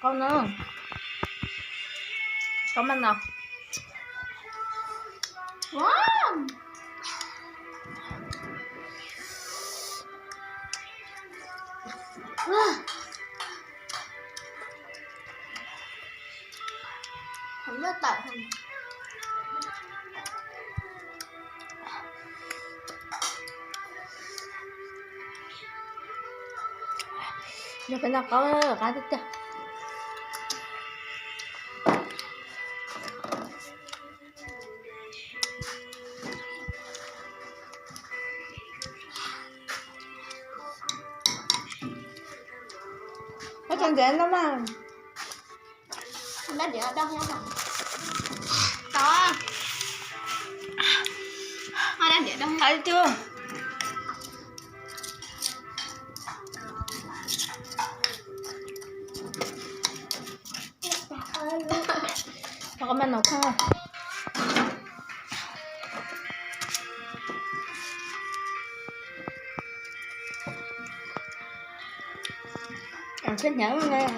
Con nữa. Con ăn nào. Wow. Không rất tệ không? Nhưng cái nào có cá thích chưa? Nó chẳng dễ lắm mà. Nó để ở đâu hả? Có. Nó đang để đâu? Thấy chưa? Cho con ăn nấu không? Ăn thích nhớ nghe.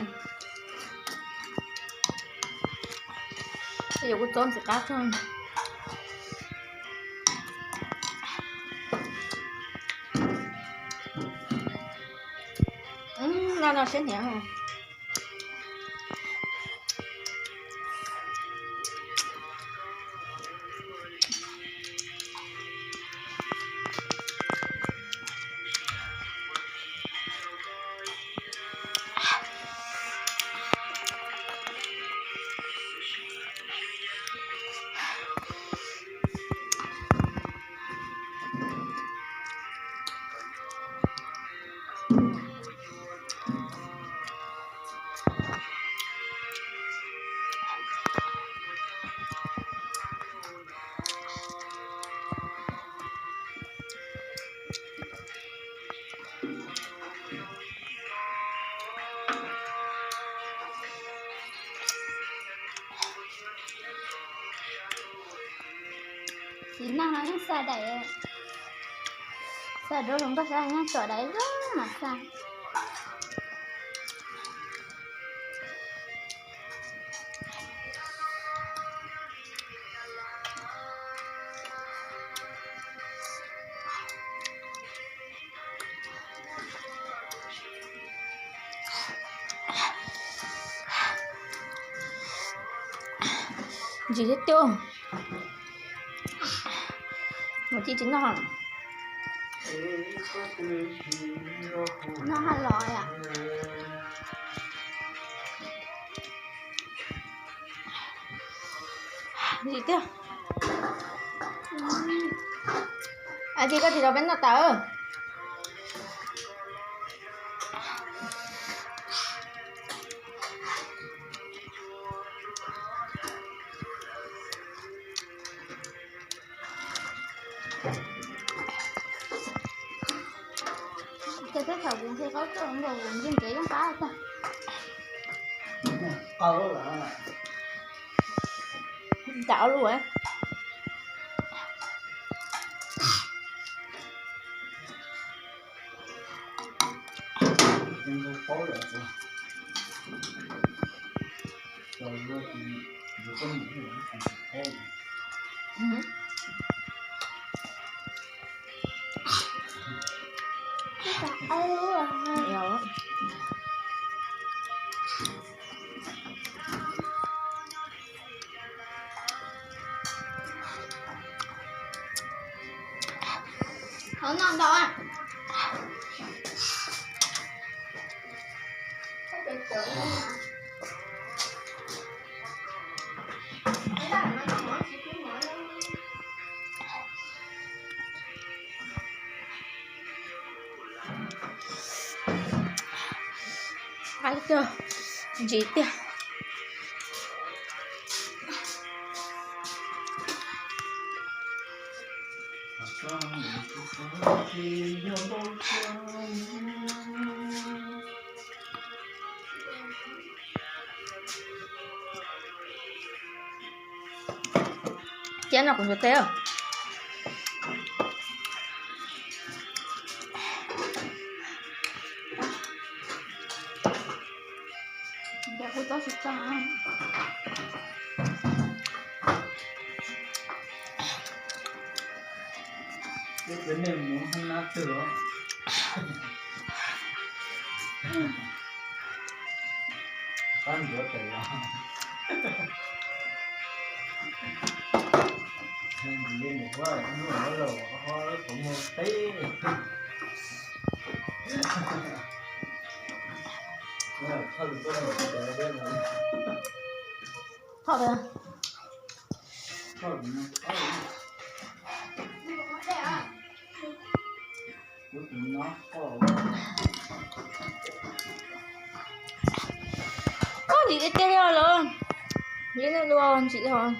Bây giờ có tôm sẽ cá thôi. Nó sẽ nhớ không? Chỉ năng nó xa đẩy. Xa đôi không có xa nhá, chỗ đấy rất là xa. Gì hết chưa? Một chi chính nó. Nó hai loại à? Gì chứ? À chị có thì đâu bánh nó tờ. Cái thầu cũng sẽ có cái ông rồi cũng riêng chỉ trong cá thôi. Chảo luôn á. Nhiều. Không ngon đâu à? Ai chưa? Gì chứ? Chén nào cũng được thế à? Dạ cô có sụt ra. Cái vấn đề muốn không nát sữa. Con rửa tay ra. Lên một quá, nó rồi, nó cũng một tí. Thôi có này để bên này. Thôi rồi. Thôi nó Có gì để chơi luôn. Vậy luôn chị thôi.